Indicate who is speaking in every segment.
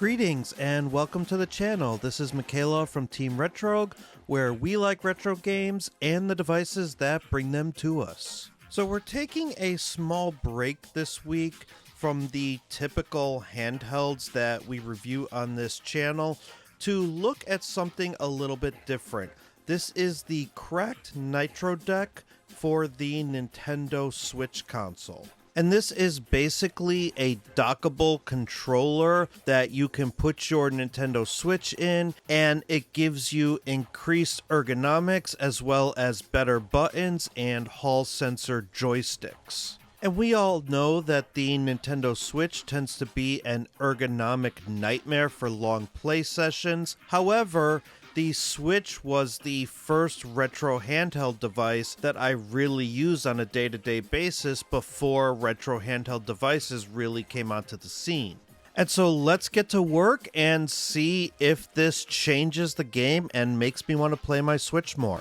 Speaker 1: Greetings and welcome to the channel. This is Michaela from Team Retrog, where we like retro games and the devices that bring them to us. So we're taking a small break this week from the typical handhelds that we review on this channel to look at something a little bit different. This is the CRKD Nitro Deck for the Nintendo Switch console. And this is basically a dockable controller that you can put your Nintendo Switch in, and it gives you increased ergonomics as well as better buttons and Hall sensor joysticks. And we all know that the Nintendo Switch tends to be an ergonomic nightmare for long play sessions. However, the Switch was the first retro handheld device that I really use on a day-to-day basis before retro handheld devices really came onto the scene. And so let's get to work and see if this changes the game and makes me want to play my Switch more.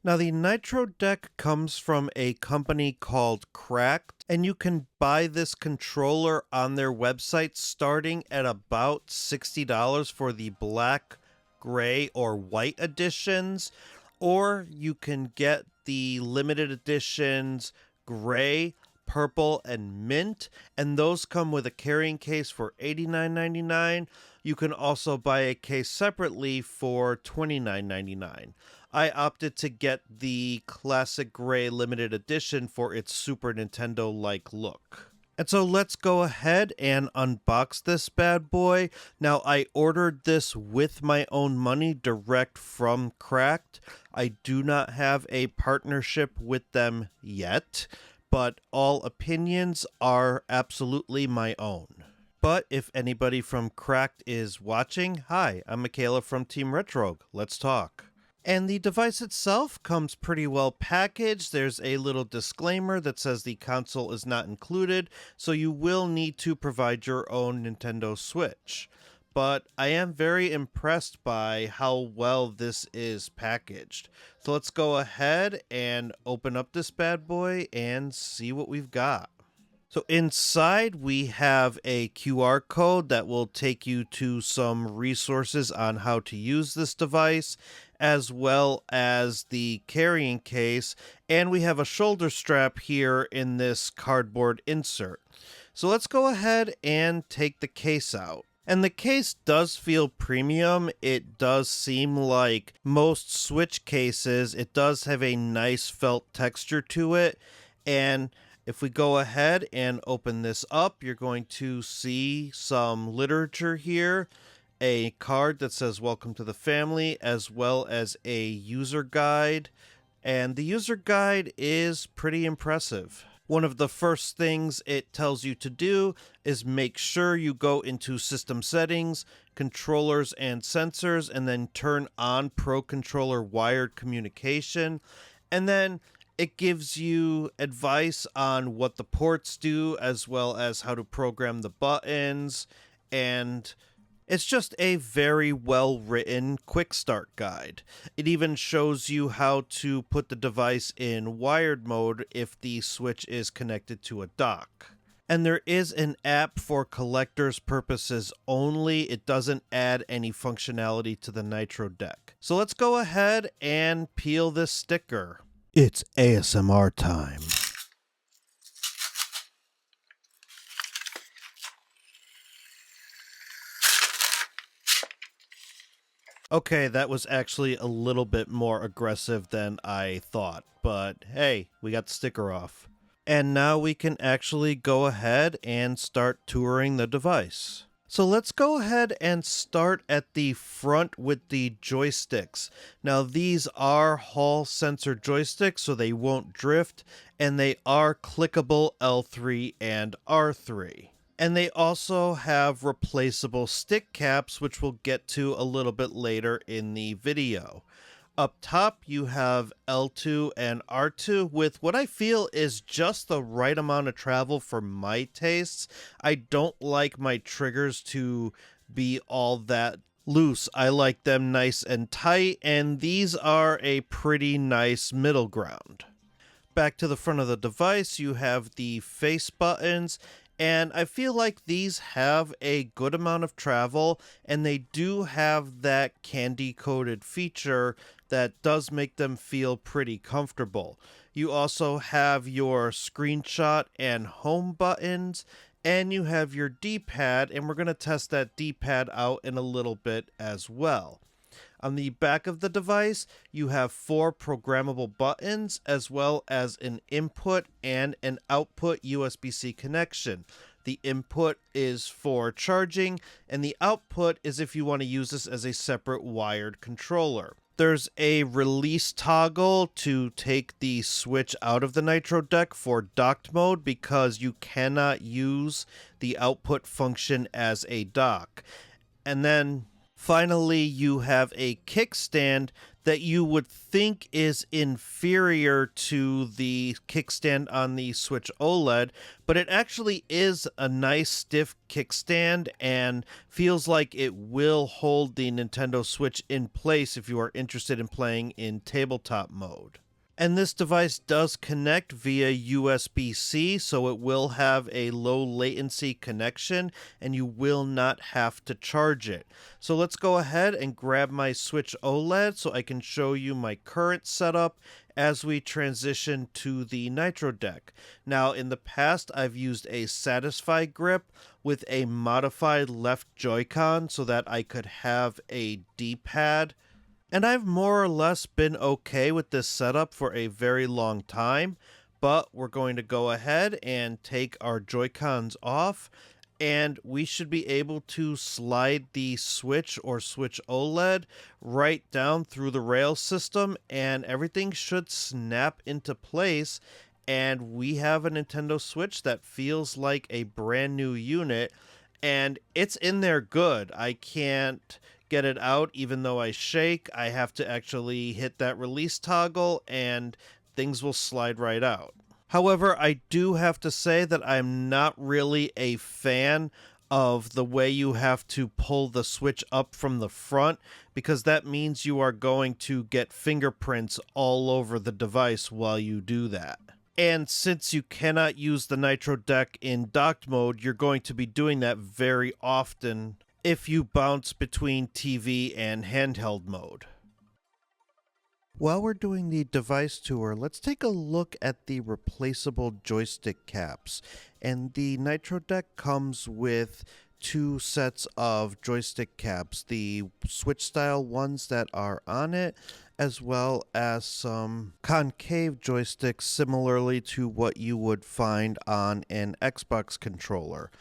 Speaker 1: Now, the Nitro Deck comes from a company called CRKD, and you can buy this controller on their website starting at about $60 for the black, gray, or white editions, or you can get the limited editions gray, purple, and mint, and those come with a carrying case for $89.99. You can also buy a case separately for $29.99. I opted to get the classic gray limited edition for its Super Nintendo-like look. And so let's go ahead and unbox this bad boy. Now, I ordered this with my own money direct from CRKD. I do not have a partnership with them yet, but all opinions are absolutely my own. But if anybody from CRKD is watching, hi, I'm Michaela from Team Retrog. Let's talk. And the device itself comes pretty well packaged. There's a little disclaimer that says the console is not included, so you will need to provide your own Nintendo Switch. But I am very impressed by how well this is packaged. So let's go ahead and open up this bad boy and see what we've got. So inside we have a QR code that will take you to some resources on how to use this device, as well as the carrying case, and we have a shoulder strap here in this cardboard insert. So let's go ahead and take the case out. And the case does feel premium. It does seem like most Switch cases. It does have a nice felt texture to it, and if we go ahead and open this up, you're going to see some literature here, a card that says welcome to the family, as well as a user guide. And the user guide is pretty impressive. One of the first things it tells you to do is make sure you go into system settings, controllers and sensors, and then turn on Pro Controller wired communication. And then it gives you advice on what the ports do, as well as how to program the buttons, and it's just a very well-written quick start guide. It even shows you how to put the device in wired mode if the Switch is connected to a dock. And there is an app for collector's purposes only. It doesn't add any functionality to the Nitro Deck. So let's go ahead and peel this sticker. It's ASMR time. Okay, that was actually a little bit more aggressive than I thought, but hey, we got the sticker off. And now we can actually go ahead and start touring the device. So let's go ahead and start at the front with the joysticks. Now these are Hall sensor joysticks, so they won't drift, and they are clickable L3 and R3. And they also have replaceable stick caps, which we'll get to a little bit later in the video. Up top, you have L2 and R2 with what I feel is just the right amount of travel for my tastes. I don't like my triggers to be all that loose. I like them nice and tight, and these are a pretty nice middle ground. Back to the front of the device, you have the face buttons, and I feel like these have a good amount of travel, and they do have that candy coated feature that does make them feel pretty comfortable. You also have your screenshot and home buttons, and you have your D-pad, and we're going to test that D-pad out in a little bit as well. On the back of the device, you have 4 programmable buttons as well as an input and an output USB-C connection. The input is for charging, and the output is if you want to use this as a separate wired controller. There's a release toggle to take the Switch out of the Nitro Deck for docked mode because you cannot use the output function as a dock. And then finally, you have a kickstand that you would think is inferior to the kickstand on the Switch OLED, but it actually is a nice stiff kickstand and feels like it will hold the Nintendo Switch in place if you are interested in playing in tabletop mode. And this device does connect via USB-C, so it will have a low latency connection and you will not have to charge it. So let's go ahead and grab my Switch OLED so I can show you my current setup as we transition to the Nitro Deck. Now, in the past, I've used a Satisfy grip with a modified left Joy-Con so that I could have a D-pad. And I've more or less been okay with this setup for a very long time, but we're going to go ahead and take our Joy-Cons off, and we should be able to slide the Switch or Switch OLED right down through the rail system, and everything should snap into place, and we have a Nintendo Switch that feels like a brand new unit, and it's in there good. I can't get it out even though I shake. I have to actually hit that release toggle and things will slide right out. However, I do have to say that I'm not really a fan of the way you have to pull the Switch up from the front, because that means you are going to get fingerprints all over the device while you do that. And since you cannot use the Nitro Deck in docked mode, you're going to be doing that very often if you bounce between TV and handheld mode. While we're doing the device tour, let's take a look at the replaceable joystick caps. And the Nitro Deck comes with 2 sets of joystick caps, the Switch style ones that are on it, as well as some concave joysticks similarly to what you would find on an Xbox controller.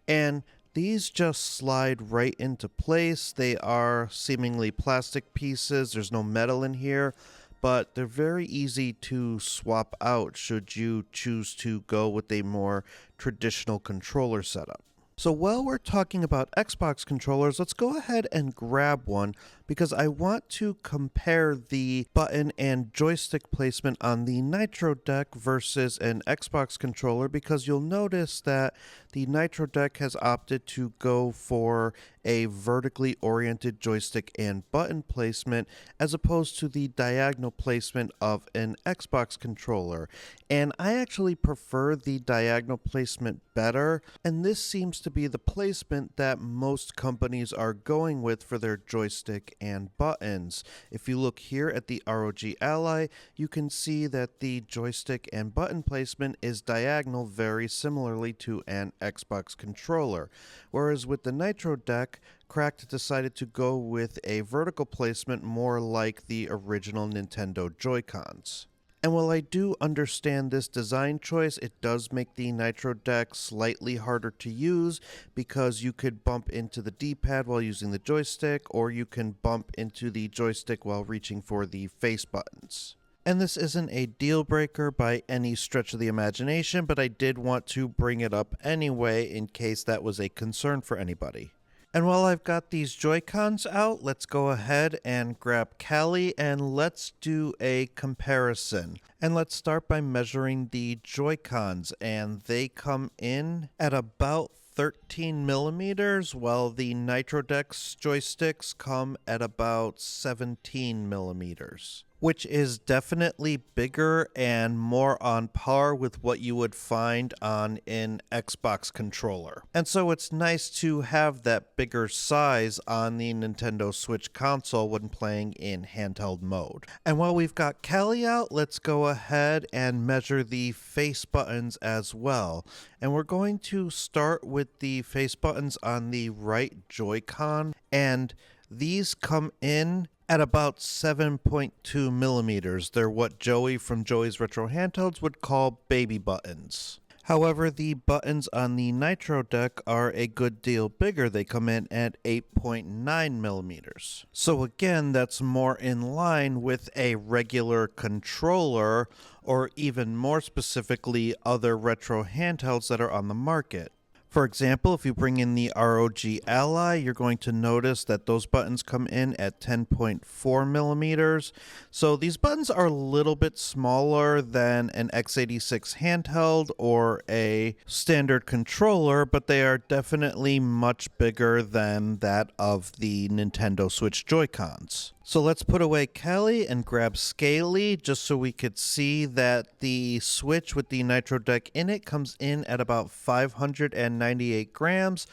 Speaker 1: And these just slide right into place. They are seemingly plastic pieces. There's no metal in here, but they're very easy to swap out should you choose to go with a more traditional controller setup. So while we're talking about Xbox controllers, let's go ahead and grab one because I want to compare the button and joystick placement on the Nitro Deck versus an Xbox controller, because you'll notice that the Nitro Deck has opted to go for a vertically oriented joystick and button placement as opposed to the diagonal placement of an Xbox controller. And I actually prefer the diagonal placement better, and this seems to be the placement that most companies are going with for their joystick and buttons. If you look here at the ROG Ally, you can see that the joystick and button placement is diagonal very similarly to an Xbox controller. Whereas with the Nitro Deck, Cracked decided to go with a vertical placement more like the original Nintendo Joy-Cons. And while I do understand this design choice, it does make the Nitro Deck slightly harder to use because you could bump into the D-pad while using the joystick, or you can bump into the joystick while reaching for the face buttons. And this isn't a deal breaker by any stretch of the imagination, but I did want to bring it up anyway in case that was a concern for anybody. And while I've got these Joy-Cons out, let's go ahead and grab Callie and let's do a comparison. And let's start by measuring the Joy-Cons, and they come in at about 13 millimeters, while the Nitro Deck's joysticks come at about 17 millimeters, which is definitely bigger and more on par with what you would find on an Xbox controller. And so it's nice to have that bigger size on the Nintendo Switch console when playing in handheld mode. And while we've got Callie out, let's go ahead and measure the face buttons as well. And we're going to start with the face buttons on the right Joy-Con, and these come in at about 7.2 millimeters. They're what Joey from Joey's Retro Handhelds would call baby buttons. However, the buttons on the Nitro Deck are a good deal bigger. They come in at 8.9 millimeters. So again, that's more in line with a regular controller, or even more specifically, other retro handhelds that are on the market. For example, if you bring in the ROG Ally, you're going to notice that those buttons come in at 10.4 millimeters. So these buttons are a little bit smaller than an x86 handheld or a standard controller, but they are definitely much bigger than that of the Nintendo Switch Joy-Cons. So let's put away Kelly and grab Scaly just so we could see that the Switch with the Nitro Deck in it comes in at about 598 grams,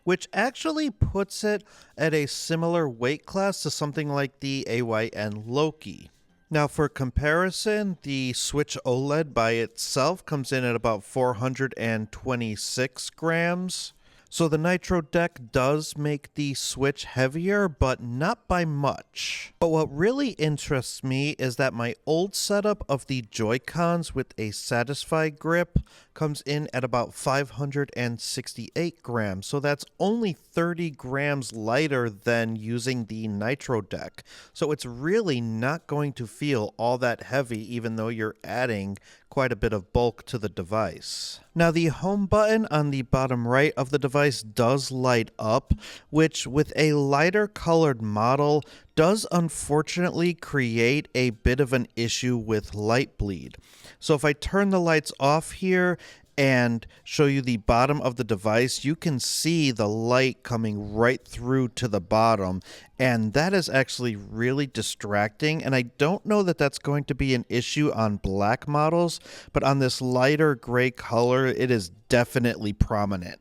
Speaker 1: which actually puts it at a similar weight class to something like the AYN Loki. Now for comparison, the Switch OLED by itself comes in at about 426 grams. So the Nitro Deck does make the Switch heavier, but not by much. But what really interests me is that my old setup of the Joy-Cons with a satisfied grip comes in at about 568 grams. So that's only 30 grams lighter than using the Nitro Deck. So it's really not going to feel all that heavy, even though you're adding quite a bit of bulk to the device. Now the home button on the bottom right of the device does light up, which with a lighter colored model does unfortunately create a bit of an issue with light bleed. So if I turn the lights off here and show you the bottom of the device, you can see the light coming right through to the bottom, and that is actually really distracting. And I don't know that that's going to be an issue on black models, but on this lighter gray color, it is definitely prominent.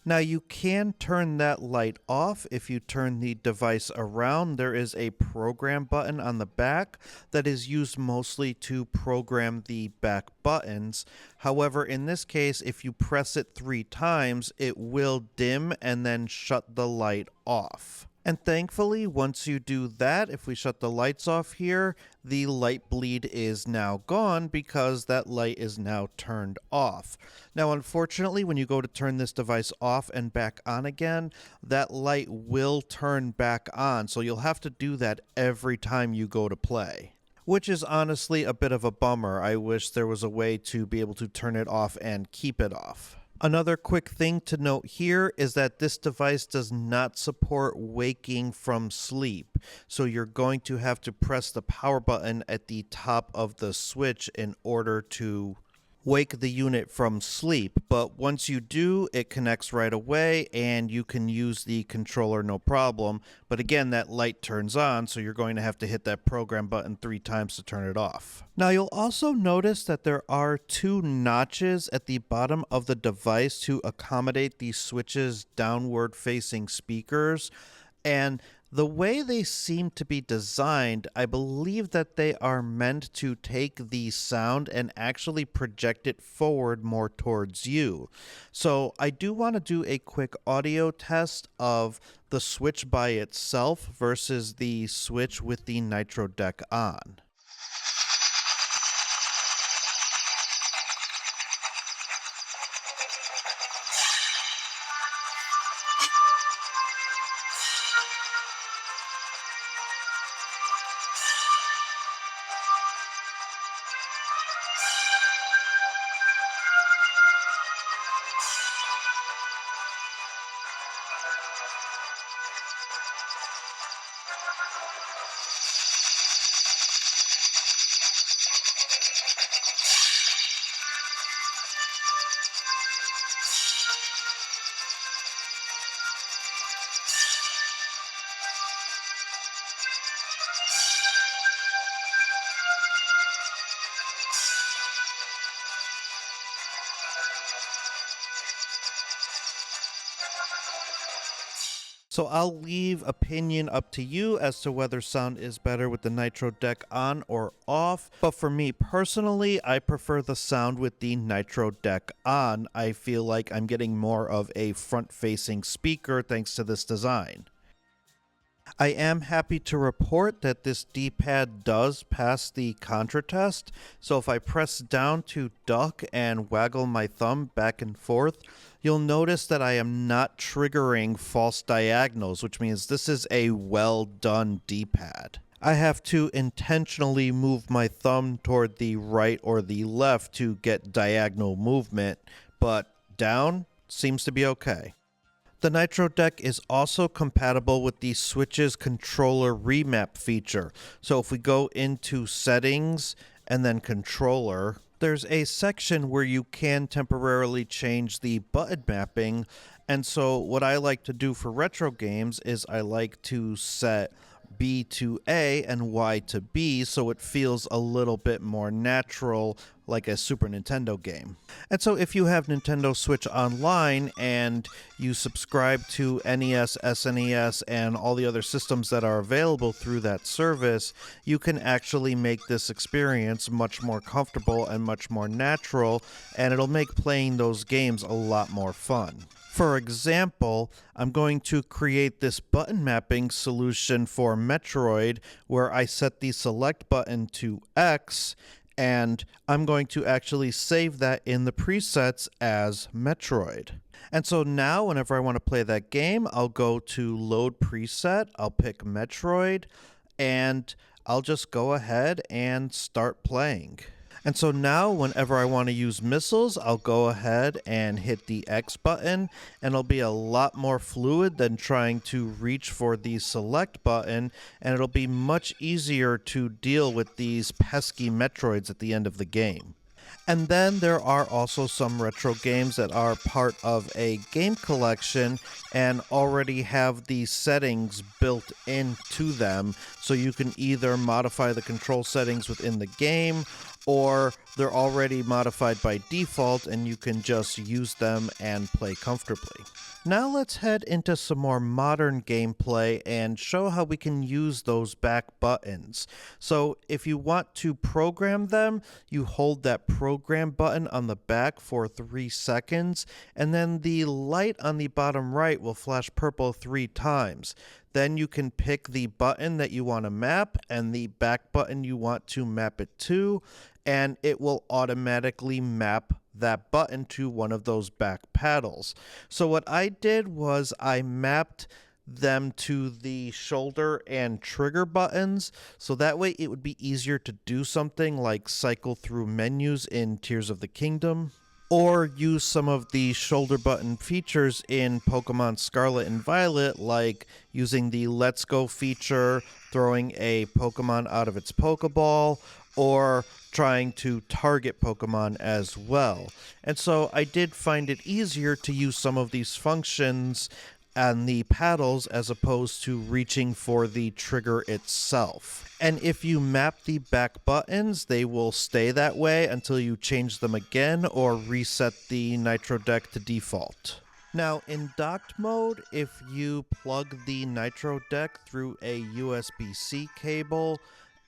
Speaker 1: Now you can turn that light off if you turn the device around. There is a program button on the back that is used mostly to program the back buttons. However, in this case, if you press it 3 times, it will dim and then shut the light off. And thankfully, once you do that, if we shut the lights off here, the light bleed is now gone because that light is now turned off. Now, unfortunately, when you go to turn this device off and back on again, that light will turn back on. So you'll have to do that every time you go to play, which is honestly a bit of a bummer. I wish there was a way to be able to turn it off and keep it off. Another quick thing to note here is that this device does not support waking from sleep. So you're going to have to press the power button at the top of the Switch in order to wake the unit from sleep. But once you do, it connects right away and you can use the controller no problem. But again, that light turns on, so you're going to have to hit that program button 3 times to turn it off. Now you'll also notice that there are 2 notches at the bottom of the device to accommodate the Switch's downward facing speakers. And the way they seem to be designed, I believe that they are meant to take the sound and actually project it forward more towards you. So I do want to do a quick audio test of the Switch by itself versus the Switch with the Nitro Deck on. So I'll leave opinion up to you as to whether sound is better with the Nitro Deck on or off. But for me personally, I prefer the sound with the Nitro Deck on. I feel like I'm getting more of a front-facing speaker thanks to this design. I am happy to report that this D-pad does pass the Contra test, so if I press down to duck and waggle my thumb back and forth, you'll notice that I am not triggering false diagonals, which means this is a well done D-pad. I have to intentionally move my thumb toward the right or the left to get diagonal movement, but down seems to be okay. The Nitro Deck is also compatible with the Switch's controller remap feature. So if we go into settings and then controller, there's a section where you can temporarily change the button mapping. And so what I like to do for retro games is I like to set B to A and Y to B so it feels a little bit more natural like a Super Nintendo game. And so if you have Nintendo Switch Online and you subscribe to NES, SNES, and all the other systems that are available through that service, you can actually make this experience much more comfortable and much more natural, and it'll make playing those games a lot more fun. For example, I'm going to create this button mapping solution for Metroid where I set the select button to X, and I'm going to actually save that in the presets as Metroid. And so now whenever I want to play that game, I'll go to load preset, I'll pick Metroid, and I'll just go ahead and start playing. And so now whenever I want to use missiles, I'll go ahead and hit the X button, and it'll be a lot more fluid than trying to reach for the select button, and it'll be much easier to deal with these pesky Metroids at the end of the game. And then there are also some retro games that are part of a game collection and already have these settings built into them, so you can either modify the control settings within the game, or they're already modified by default and you can just use them and play comfortably. Now let's head into some more modern gameplay and show how we can use those back buttons. So if you want to program them, you hold that program button on the back for 3 seconds, and then the light on the bottom right will flash purple 3 times. Then you can pick the button that you want to map and the back button you want to map it to, and it will automatically map that button to one of those back paddles. So what I did was I mapped them to the shoulder and trigger buttons, so that way it would be easier to do something like cycle through menus in Tears of the Kingdom, or use some of the shoulder button features in Pokemon Scarlet and Violet, like using the Let's Go feature, throwing a Pokemon out of its Pokeball, or trying to target Pokemon as well. And so I did find it easier to use some of these functions on the paddles as opposed to reaching for the trigger itself. And if you map the back buttons, they will stay that way until you change them again or reset the Nitro Deck to default. Now, in docked mode, if you plug the Nitro Deck through a USB-C cable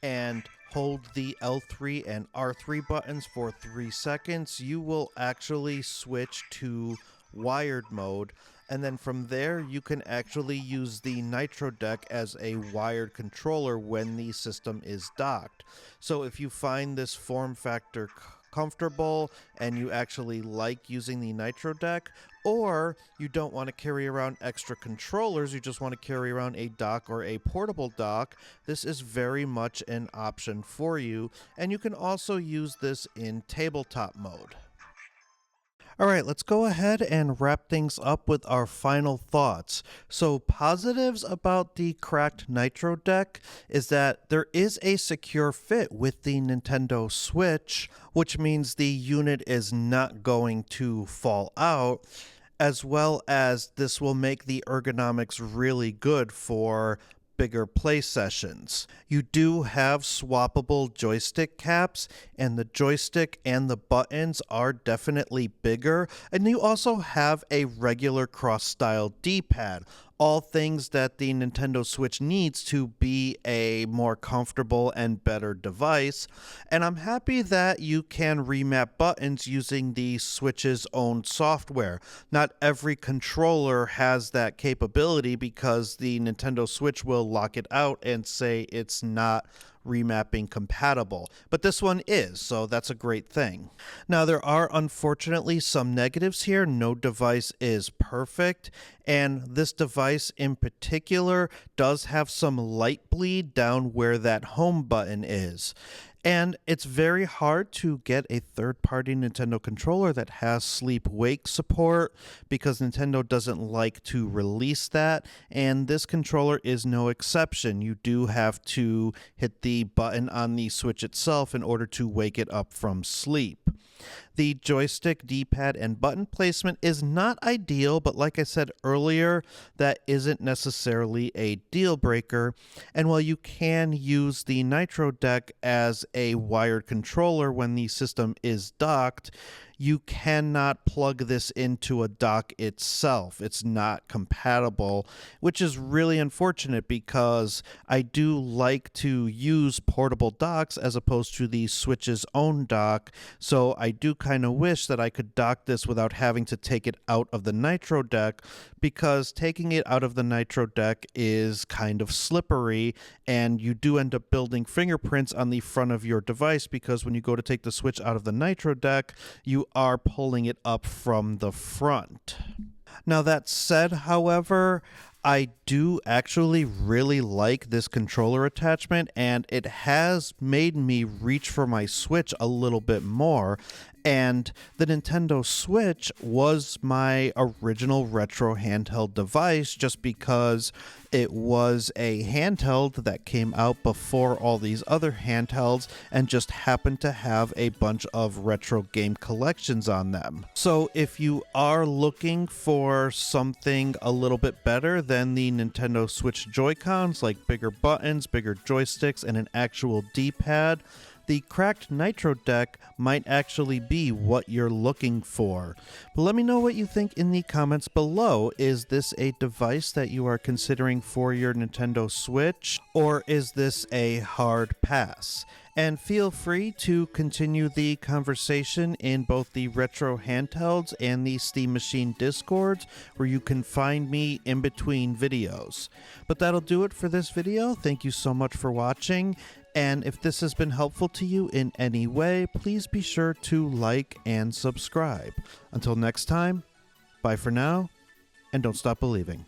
Speaker 1: and hold the L3 and R3 buttons for 3 seconds, you will actually switch to wired mode, and then from there you can actually use the Nitro Deck as a wired controller when the system is docked. So if you find this form factor comfortable and you actually like using the Nitro Deck, or you don't want to carry around extra controllers, you just want to carry around a dock or a portable dock, this is very much an option for you, and you can also use this in tabletop mode. Alright, let's go ahead and wrap things up with our final thoughts. So positives about the cracked Nitro Deck is that there is a secure fit with the Nintendo Switch, which means the unit is not going to fall out, as well as this will make the ergonomics really good for bigger play sessions. You do have swappable joystick caps, and the joystick and the buttons are definitely bigger, and you also have a regular cross-style D-pad. All things that the Nintendo Switch needs to be a more comfortable and better device, and I'm happy that you can remap buttons using the Switch's own software. Not every controller has that capability because the Nintendo Switch will lock it out and say it's not remapping compatible, but this one is, so that's a great thing. Now, there are unfortunately some negatives here. No device is perfect, and this device in particular does have some light bleed down where that home button is. And it's very hard to get a third-party Nintendo controller that has sleep-wake support because Nintendo doesn't like to release that, and this controller is no exception. You do have to hit the button on the Switch itself in order to wake it up from sleep. The joystick, D-pad, and button placement is not ideal, but like I said earlier, that isn't necessarily a deal breaker. And while you can use the Nitro Deck as a wired controller when the system is docked, you cannot plug this into a dock itself. It's not compatible, which is really unfortunate because I do like to use portable docks as opposed to the Switch's own dock, so I do kind of wish that I could dock this without having to take it out of the Nitro Deck, because taking it out of the Nitro Deck is kind of slippery, and you do end up building fingerprints on the front of your device because when you go to take the Switch out of the Nitro Deck, you are pulling it up from the front. Now, that said, however, I do actually really like this controller attachment, and it has made me reach for my Switch a little bit more. And the Nintendo Switch was my original retro handheld device just because it was a handheld that came out before all these other handhelds and just happened to have a bunch of retro game collections on them. So if you are looking for something a little bit better than the Nintendo Switch Joy-Cons, like bigger buttons, bigger joysticks, and an actual D-pad, the cracked Nitro Deck might actually be what you're looking for. But let me know what you think in the comments below. Is this a device that you are considering for your Nintendo Switch, or is this a hard pass? And feel free to continue the conversation in both the Retro Handhelds and the Steam Machine Discords, where you can find me in between videos. But that'll do it for this video. Thank you so much for watching. And if this has been helpful to you in any way, please be sure to like and subscribe. Until next time, bye for now, and don't stop believing.